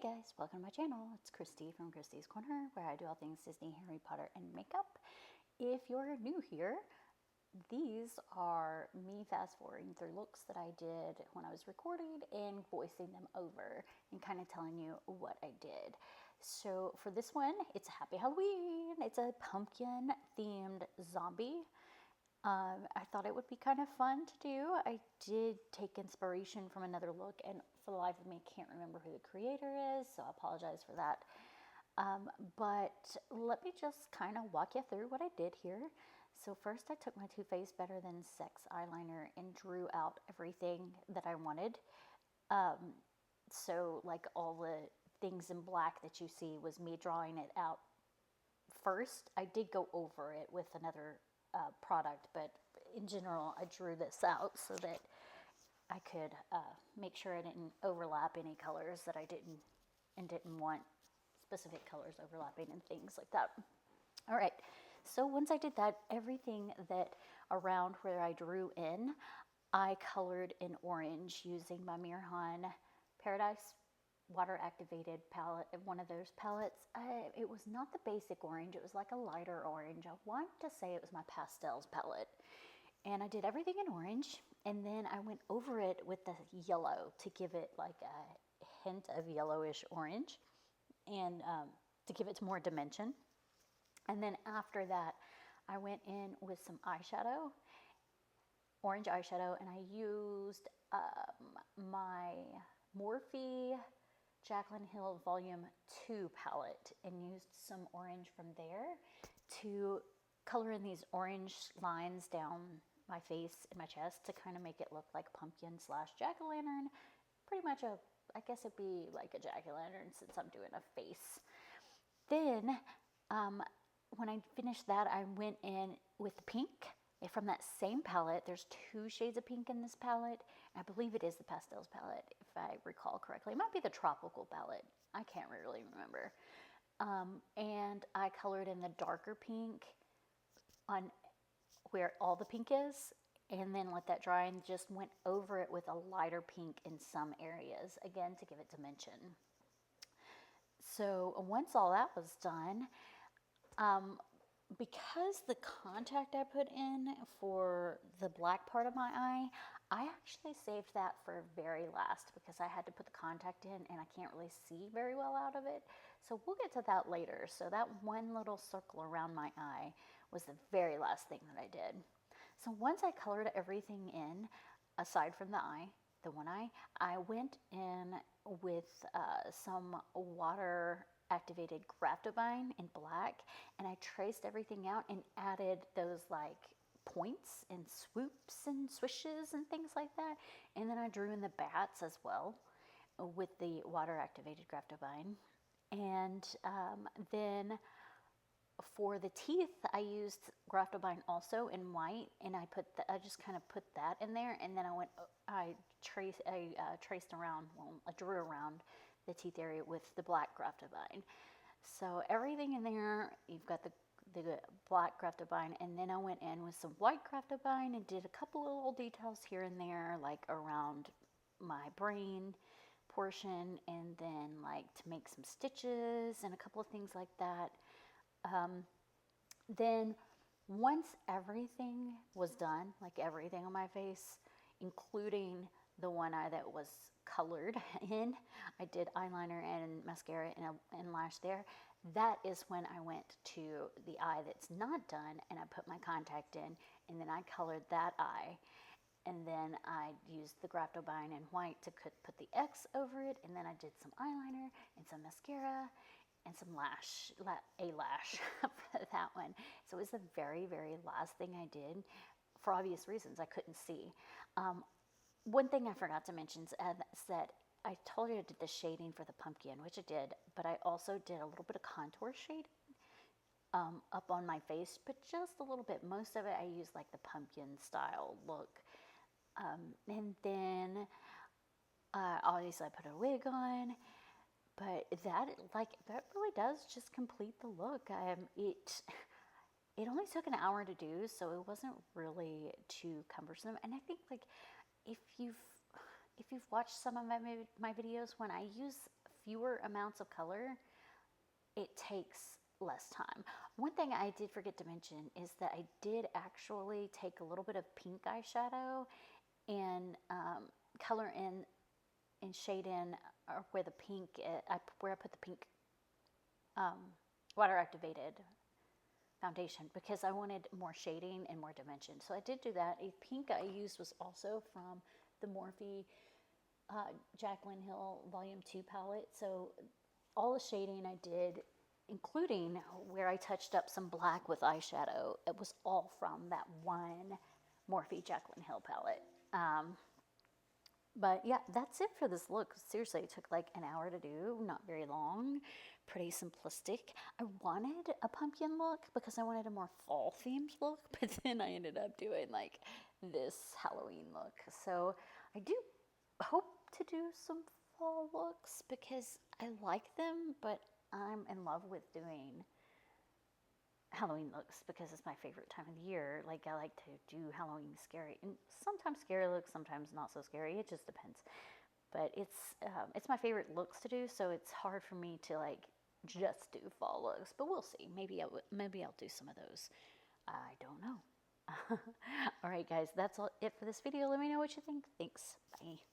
guys, welcome to my channel. It's Christy from Christy's Corner, where I do all things Disney, Harry Potter, and makeup. If you're new here, these are me fast forwarding through looks that I did when I was recording and voicing them over and kind of telling you what I did. So for this one, it's Happy Halloween. It's a pumpkin themed zombie. I thought it would be kind of fun to do. I did take inspiration from another look, and for the life of me, I can't remember who the creator is, so I apologize for that. But let me just kind of walk you through what I did here. So first I took my Too Faced Better Than Sex eyeliner and drew out everything that I wanted. So like all the things in black that you see was me drawing it out first. I did go over it with another product, but in general I drew this out so that I could make sure I didn't overlap any colors that I didn't want specific colors overlapping and things like that. All right, so once I did that, everything that around where I drew in, I colored in orange using my Mirhan Paradise water activated palette, one of those palettes. It was not the basic orange, it was like a lighter orange. I want to say it was my pastels palette. And I did everything in orange, and then I went over it with the yellow to give it like a hint of yellowish orange and to give it more dimension. And then after that, I went in with some eyeshadow, orange eyeshadow, and I used my Morphe Jaclyn Hill Volume 2 palette and used some orange from there to color in these orange lines down my face and my chest to kind of make it look like pumpkin slash jack-o'-lantern. Pretty much I guess it'd be like a jack-o'-lantern since I'm doing a face. Then when I finished that, I went in with the pink from that same palette. There's 2 shades of pink in this palette. I believe it is the pastels palette, if I recall correctly. It might be the tropical palette. I can't really remember. And I colored in the darker pink on where all the pink is, and then let that dry and just went over it with a lighter pink in some areas, again, to give it dimension. So once all that was done, because the contact I put in for the black part of my eye, I actually saved that for very last because I had to put the contact in and I can't really see very well out of it. So we'll get to that later. So that one little circle around my eye was the very last thing that I did. So once I colored everything in, aside from the eye, the one eye, I went in with some water activated Graftovine in black, and I traced everything out and added those like points and swoops and swishes and things like that. And then I drew in the bats as well with the water activated Graftovine. And then for the teeth, I used Graftovine also in white, and I just kind of put that in there, and then I traced around, well, I drew around the teeth area with the black Graftovine. So everything in there, you've got the black Graftovine, and then I went in with some white Graftovine and did a couple of little details here and there, like around my brain portion, and then like to make some stitches and a couple of things like that. Then once everything was done, like everything on my face, including the one eye that was colored in, I did eyeliner and mascara and lash there. That is when I went to the eye that's not done, and I put my contact in, and then I colored that eye. And then I used the Graftovine in white to put the X over it, and then I did some eyeliner and some mascara and some lash for that one. So it was the very, very last thing I did. For obvious reasons, I couldn't see. One thing I forgot to mention is that I told you I did the shading for the pumpkin, which I did, but I also did a little bit of contour shading up on my face, but just a little bit. Most of it I used like the pumpkin style look. And then obviously I put a wig on, but that really does just complete the look. It only took an hour to do, so it wasn't really too cumbersome. And I think like if you've watched some of my videos, when I use fewer amounts of color, it takes less time. One thing I did forget to mention is that I did actually take a little bit of pink eyeshadow and color in and shade in where the pink, where I put the pink water activated foundation, because I wanted more shading and more dimension. So I did do that. A pink I used was also from the Morphe Jaclyn Hill Volume 2 palette. So all the shading I did, including where I touched up some black with eyeshadow, it was all from that one Morphe Jaclyn Hill palette. But yeah, that's it for this look. Seriously, it took like an hour to do, not very long, pretty simplistic. I wanted a pumpkin look because I wanted a more fall themed look, but then I ended up doing like this Halloween look. So I do hope to do some fall looks because I like them, but I'm in love with doing Halloween looks because it's my favorite time of the year. Like, I like to do Halloween scary, and sometimes scary looks, sometimes not so scary. It just depends. But it's my favorite looks to do, so it's hard for me to like just do fall looks. But we'll see. Maybe I'll do some of those. I don't know. All right, guys, that's it for this video. Let me know what you think. Thanks. Bye.